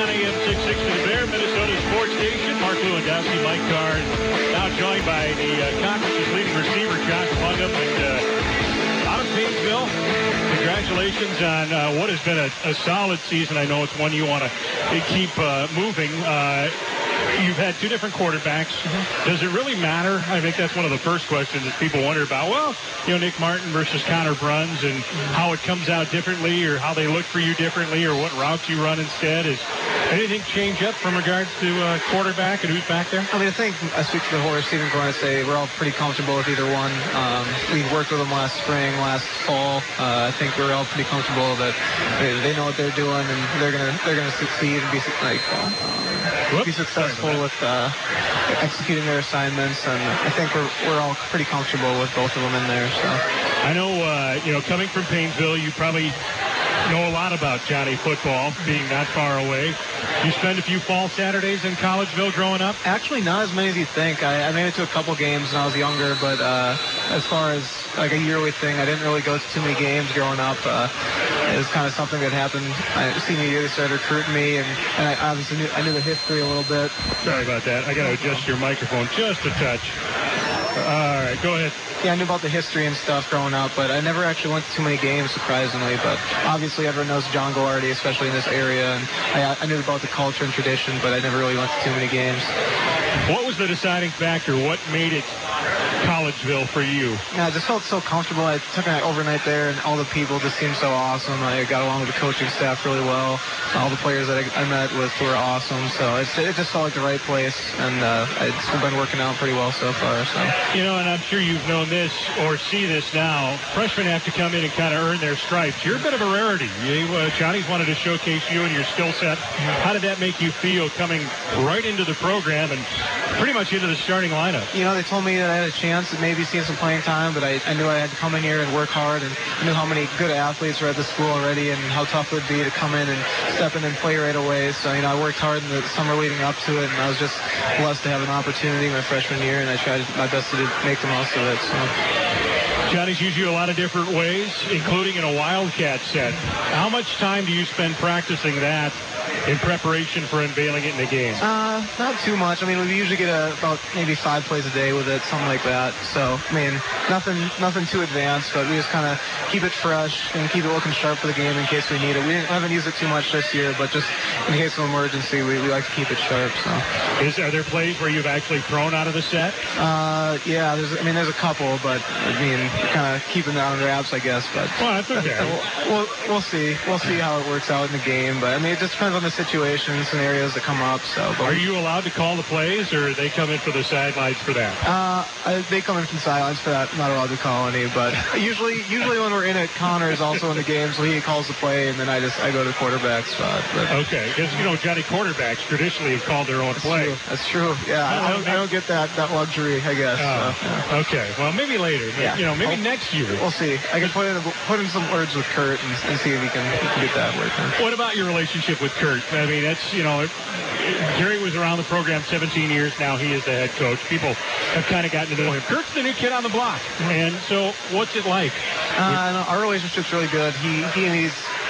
on AM 660 The Bear, Minnesota Sports Station. Mark Lewandowski, Mike Carr, now joined by the conference's leading receiver, Josh Bungum, and out of Painesville. Congratulations on what has been a solid season. I know it's one you want to keep moving. You've had two different quarterbacks. Does it really matter? I think that's one of the first questions that people wonder about. Well, Nick Martin versus Connor Bruns and how it comes out differently or how they look for you differently or what routes you run instead. Is anything change up from regards to quarterback and who's back there? I mean, I think I speak for the whole receiving corps. I say we're all pretty comfortable with either one. We worked with them last spring, last fall. I think we're all pretty comfortable that they know what they're doing and they're gonna succeed and be successful with executing their assignments, and I think we're all pretty comfortable with both of them in there. So I know, coming from Painesville, you probably know a lot about Johnny football, being not far away. You spend a few fall Saturdays in Collegeville growing up? Actually, not as many as you think. I made it to a couple games when I was younger, but as far as like a yearly thing, I didn't really go to too many games growing up. It was kind of something that happened. Senior year, they started recruiting me, and I obviously knew the history a little bit. Sorry about that. I got to adjust your microphone just a touch. All right, go ahead. Yeah, I knew about the history and stuff growing up, but I never actually went to too many games, surprisingly. But obviously, everyone knows John Gagliardi, especially in this area, and I knew about the culture and tradition, but I never really went to too many games. What was the deciding factor? What made it Collegeville for you? Yeah, I just felt so comfortable. I took an overnight there, and all the people just seemed so awesome. I got along with the coaching staff really well. All the players that I met with were awesome. So it just felt like the right place, and it's been working out pretty well so far. So and I'm sure you've known this or see this now. Freshmen have to come in and kind of earn their stripes. You're a bit of a rarity. Johnny's wanted to showcase you and your skill set. How did that make you feel coming right into the program and pretty much into the starting lineup? They told me that I had a chance at maybe seeing some playing time, but I knew I had to come in here and work hard, and I knew how many good athletes were at the school already and how tough it would be to come in and step in and play right away. So, I worked hard in the summer leading up to it, and I was just blessed to have an opportunity my freshman year, and I tried my best to make the most of it. So. Johnny's used you a lot of different ways, including in a Wildcat set. How much time do you spend practicing that in preparation for unveiling it in the game? Not too much. We usually get about maybe 5 plays a day with it, something like that. So, nothing too advanced, but we just kind of keep it fresh and keep it looking sharp for the game in case we need it. We haven't used it too much this year, but just in case of emergency, we like to keep it sharp. So, are there plays where you've actually thrown out of the set? Yeah. There's a couple, but kind of keeping that on wraps, I guess. But well, that's okay. We'll see. We'll see how it works out in the game. But it just depends on the situation and scenarios that come up. So, are you allowed to call the plays, or they come in for the sidelines for that? They come in from the sidelines for that. I'm not allowed to call any, but usually when we're in it, Connor is also in the game, so he calls the play, and then I go to the quarterback spot. But. Okay, because Johnny quarterbacks traditionally have called their own play. That's true. Yeah, I don't get that luxury, I guess. Yeah. Okay, well maybe later. Maybe next year. We'll see. I can put in some words with Kurt and see if he can get that working. What about your relationship with Kurt? That's Jerry was around the program 17 years now. He is the head coach. People have kind of gotten to know him. Kurt's the new kid on the block. And so what's it like? Our relationship's really good.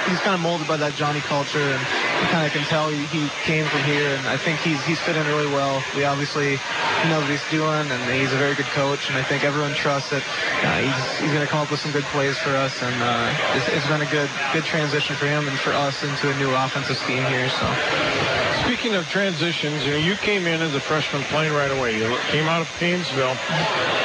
He's kind of molded by that Johnny culture, and you kind of can tell he came from here, and I think he's fit in really well. We obviously know what he's doing, and he's a very good coach, and I think everyone trusts that he's going to come up with some good plays for us, and it's been a good transition for him and for us into a new offensive scheme here. So. Speaking of transitions, you came in as a freshman playing right away. You came out of Painesville.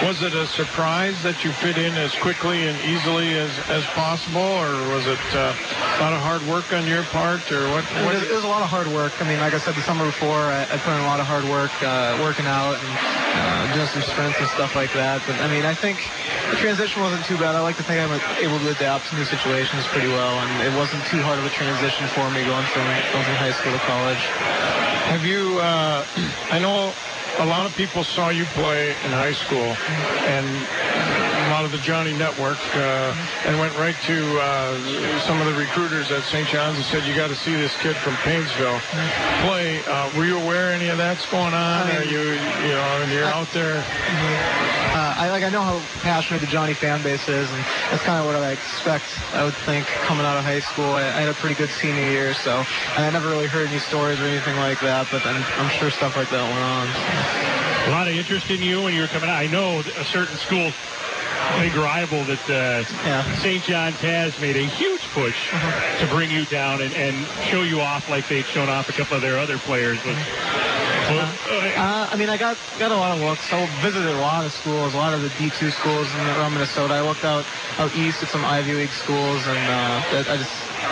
Was it a surprise that you fit in as quickly and easily as possible, or was it a lot of hard work on your part, or what? It was a lot of hard work. Like I said, the summer before, I put in a lot of hard work working out and doing some sprints and stuff like that. But, I think the transition wasn't too bad. I like to think I'm able to adapt to new situations pretty well, and it wasn't too hard of a transition for me going from high school to college. Have you, I know a lot of people saw you play in high school, and out of the Johnny Network and went right to some of the recruiters at St. John's and said, you got to see this kid from Painesville play. Were you aware any of that's going on? Or you're out there? I know how passionate the Johnny fan base is, and that's kind of what I expect, I would think, coming out of high school. I had a pretty good senior year, and I never really heard any stories or anything like that, but I'm sure stuff like that went on. A lot of interest in you when you were coming out. I know a certain school, big rival that St. John's has made a huge push to bring you down and show you off like they've shown off a couple of their other players. I got a lot of looks. I visited a lot of schools, a lot of the D2 schools around Minnesota. I looked out east at some Ivy League schools, and I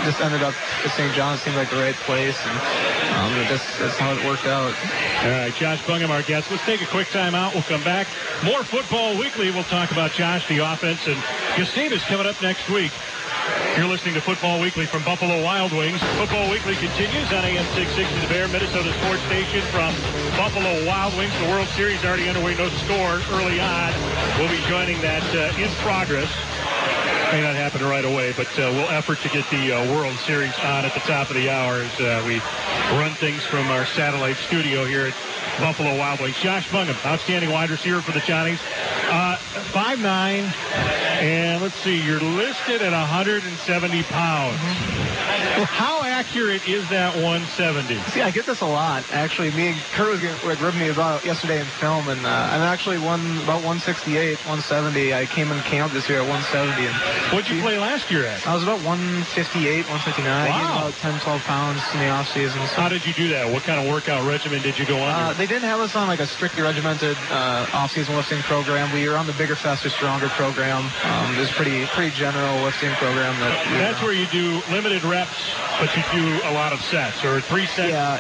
just ended up at St. John's. Seemed like the right place, and that's how it worked out. All right, Josh Bungum, our guest. Let's take a quick time out. We'll come back. More Football Weekly. We'll talk about Josh, the offense, and Gustavus coming up next week. You're listening to Football Weekly from Buffalo Wild Wings. Football Weekly continues on AM 660 The Bear, Minnesota sports station from Buffalo Wild Wings. The World Series already underway, no score early on. We'll be joining that in progress. May not happen right away, but we'll effort to get the World Series on at the top of the hour as we run things from our satellite studio here at Buffalo Wild Wings. Josh Bungum, outstanding wide receiver for the Johnnies. 5'9", and let's see, you're listed at 170 pounds. How accurate is that 170? See, I get this a lot. Actually, me and Kurt was ribbing me about yesterday in film, and I'm actually about 168, 170. I came in camp this year at 170. And what'd you play last year at? I was about 158, 159. Wow. I gained about 10, 12 pounds in the off season. So. How did you do that? What kind of workout regimen did you go on? They didn't have us on like a strictly regimented off-season lifting program. We were on the Bigger, Faster, Stronger program. It was pretty general lifting program. That's where you do limited reps, but you do a lot of sets or 3 sets. Yeah,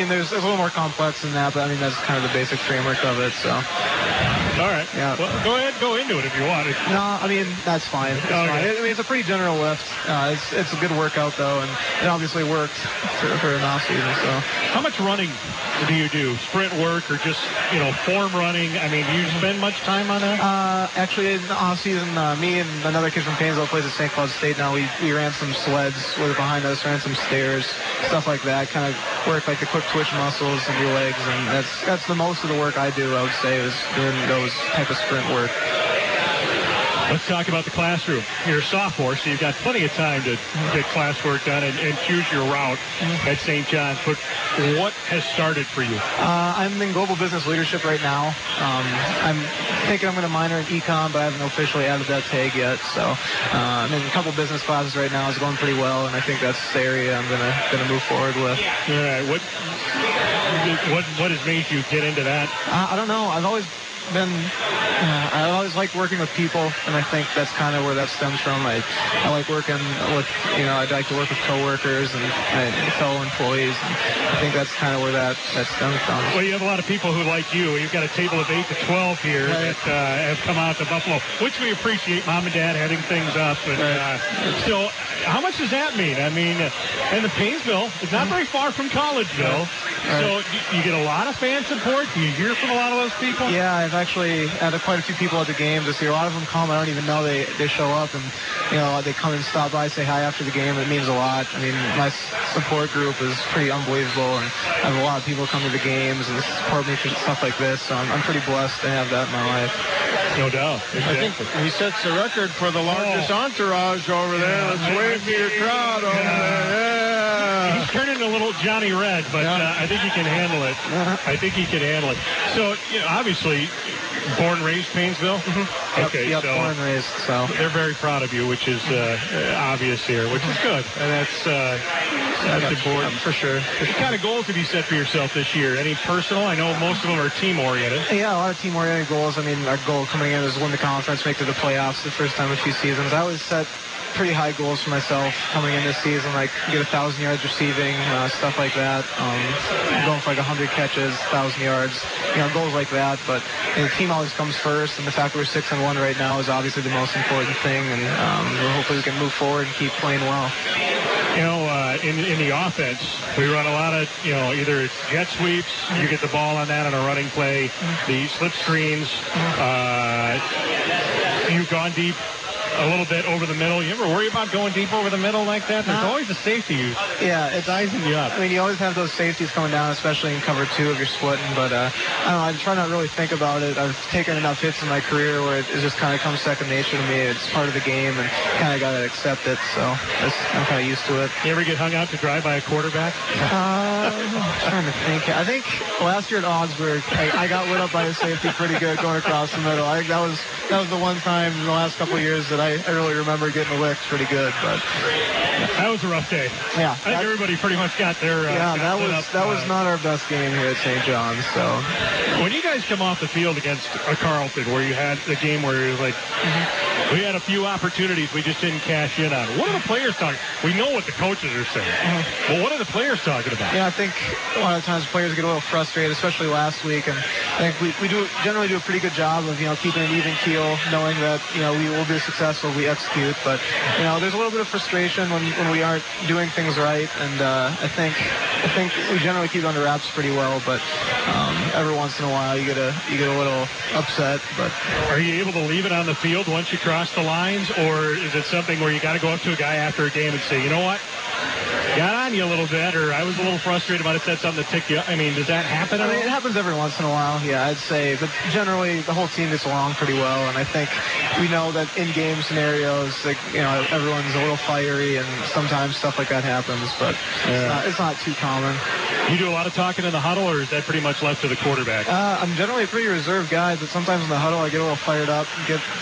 there's a little more complex than that, but that's kind of the basic framework of it. So. All right. Yeah. Well, go ahead, go into it if you want. No, that's fine. It's fine. It's a pretty general lift. It's a good workout though, and it obviously worked for an off season. So. How much running do you do? Sprint work or just form running? Do you spend much time on that? Actually, in the off season, me and another kid from Painesville plays at St. Cloud State now. We ran some sleds behind us, ran some stairs, stuff like that. Kind of work like the quick twitch muscles in your legs, and that's the most of the work I do. I would say is doing those type of sprint work. Let's talk about the classroom. You're a sophomore, so you've got plenty of time to get classwork done and choose your route at St. John's. But what has started for you? I'm in global business leadership right now. I'm thinking I'm going to minor in econ, but I haven't officially added that tag yet. So I'm in a couple business classes right now. It's going pretty well, and I think that's the area I'm going to move forward with. All right. What has made you get into that? I don't know. I've always liked working with people, and I think that's kind of where that stems from. I like working with, I'd like to work with coworkers and fellow employees. And I think that's kind of where that stems from. Well, you have a lot of people who like you. You've got a table of 8 to 12 here that have come out to Buffalo, which we appreciate. Mom and Dad heading things up. And, so how much does that mean? And the Painesville is not very far from Collegeville. So you get a lot of fan support. Do you hear from a lot of those people? Yeah, I've actually had quite a few people at the games this year. A lot of them come. I don't even know they show up, and they come and stop by, say hi after the game. It means a lot. My support group is pretty unbelievable, and I have a lot of people come to the games and support me for stuff like this. So I'm pretty blessed to have that in my life. No doubt. Exactly. I think he sets the record for the largest entourage over there. Let's wave to your crowd over there. Yeah. He's turning a little Johnny Red, but I think he can handle it. I think he can handle it. So, obviously, born and raised Painesville? Mm-hmm. Okay, yep, so born and raised. So they're very proud of you, which is obvious here, which is good. And that's important. For sure. What kind of goals have you set for yourself this year? Any personal? I know most of them are team-oriented. Yeah, a lot of team-oriented goals. Our goal coming in is win the conference, make it to the playoffs the first time in a few seasons. I always set pretty high goals for myself coming in this season, like get 1,000 yards receiving, stuff like that. Going for like 100 catches, 1,000 yards, goals like that. But the team always comes first, and the fact that we're 6-1 right now is obviously the most important thing. And hopefully we can move forward and keep playing well. in the offense, we run a lot of, either it's jet sweeps, you get the ball on that on a running play, the slip screens, you've gone deep a little bit over the middle. You ever worry about going deep over the middle like that? There's always a safety. Yeah, it's sizing you up. I mean, you always have those safeties coming down, especially in cover 2 if you're splitting. But I don't know. I try not to really think about it. I've taken enough hits in my career where it just kind of comes second nature to me. It's part of the game, and kind of got to accept it. So I'm kind of used to it. You ever get hung out to dry by a quarterback? I'm trying to think. I think last year at Augsburg, I got lit up by a safety pretty good going across the middle. I think that was the one time in the last couple of years that I really remember getting licked pretty good. But that was a rough day. Yeah, I think everybody pretty much got their. That was not our best game here at St. John's. So when you guys come off the field against a Carleton, where you had the game where it was like, we had a few opportunities we just didn't cash in on. What are the players talking? We know what the coaches are saying. Well, what are the players talking about? Yeah, I think a lot of times players get a little frustrated, especially last week, and I think we generally do a pretty good job of keeping an even keel, knowing that we will be successful if we execute. But there's a little bit of frustration when we aren't doing things right, and I think we generally keep it under wraps pretty well. But every once in a while you get a little upset. But are you able to leave it on the field once you cross the lines, or is it something where you got to go up to a guy after a game and say, you know what? Got on you a little bit, or I was a little frustrated about it, said something to tick you up. I mean, does that happen? It happens every once in a while, yeah, I'd say. But generally, the whole team gets along pretty well, and I think we know that in game scenarios, everyone's a little fiery, and sometimes stuff like that happens. But it's not too common. You do a lot of talking in the huddle, or is that pretty much left to the quarterback? I'm generally a pretty reserved guy, but sometimes in the huddle I get a little fired up,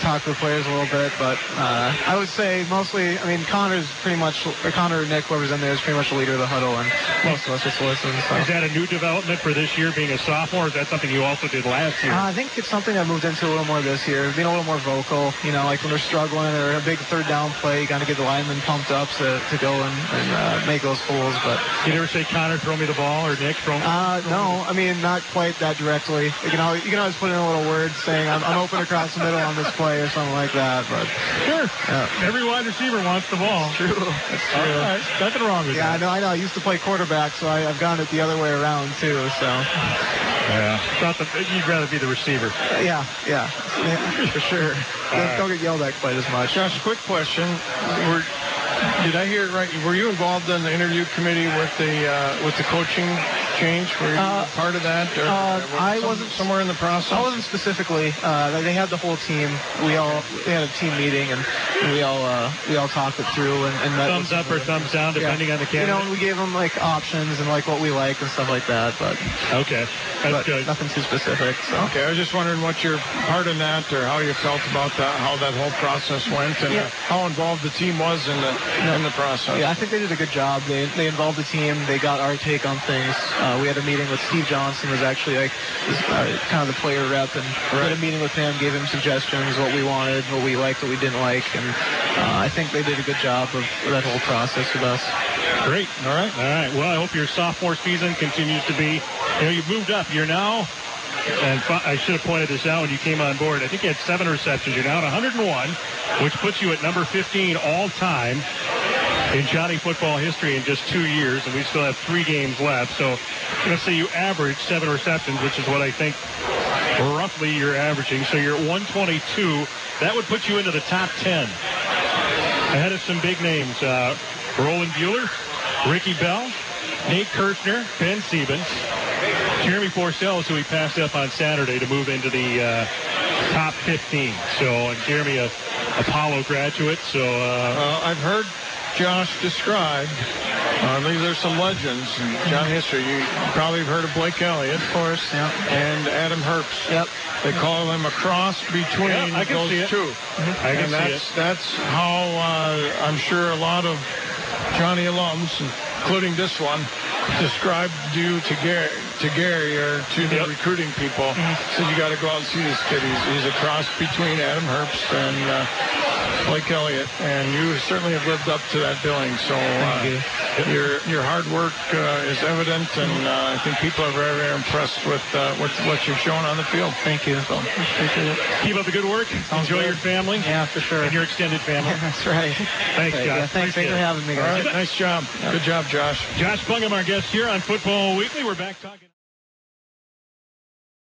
talk to the players a little bit. But I would say mostly, Connor's pretty much, or Connor or Nick, whoever's in there, is pretty much the leader of the huddle, and most of us just listen. So. Is that a new development for this year, being a sophomore? Is that something you also did last year? I think it's something I moved into a little more this year, being a little more vocal. Like when we're struggling or a big third down play, you got to get the linemen pumped up to go and make those fools. But you never say, Connor, throw me the ball, or Nick, throw me? No, not quite that directly. You can always put in a little word saying I'm open across the middle on this play or something like that. But sure, every wide receiver wants the ball. It's true. That's true. All right. Nothing wrong with that. Yeah, I know. I used to play quarterback, so I've gone it the other way around too. So. Yeah. You'd rather be the receiver. Yeah, for sure. Don't get yelled at quite as much. Josh, quick question. Did I hear it right? Were you involved in the interview committee with the coaching change? Were you part of that? Or I wasn't somewhere in the process. I wasn't specifically. They had the whole team. We had a team meeting, and we all talked it through. And thumbs up or thumbs down, depending on the candidate. We gave them options and what we like and stuff like that. But okay, that's good. Nothing too specific. So. Okay, I was just wondering what your part in that, or how you felt about that, how that whole process went, and how involved the team was in the process. Yeah, I think they did a good job. They involved the team. They got our take on things. We had a meeting with Steve Johnson, was actually kind of the player rep, and we had a meeting with him, gave him suggestions, what we wanted, what we liked, what we didn't like, and I think they did a good job of that whole process with us. Great. All right. Well, I hope your sophomore season continues to be. You've moved up. You're now, and I should have pointed this out when you came on board, I think you had 7 receptions. You're now at 101, which puts you at number 15 all time in Johnny football history in just 2 years, and we still have 3 games left. So let's say you average 7 receptions, which is what I think roughly you're averaging. So you're at 122. That would put you into the top 10. Ahead of some big names. Roland Bueller, Ricky Bell, Nate Kirshner, Ben Siebens, Jeremy Porcells, who he passed up on Saturday to move into the top 15. So, and Jeremy, a Apollo graduate. So I've heard Josh described. These are some legends in John history. You probably have heard of Blake Elliott, of course, and Adam Herbst. Yep. They call him a cross between those two. I can see it. That's how I'm sure a lot of Johnny alums, including this one, described you to Gary or to the recruiting people. Said you got to go out and see this kid. He's a cross between Adam Herbst and Blake Elliott, and you certainly have lived up to that billing. So your hard work is evident, and I think people are very, very impressed with what you've shown on the field. Thank you. So, appreciate it. Keep up the good work. Enjoy good. your family. Yeah, for sure. And your extended family. Yeah, that's right. Thanks, Josh. Yeah, thanks for having me, guys. All right, nice job. Good job, Josh. Josh Bungum, our guest here on Football Weekly. We're back talking.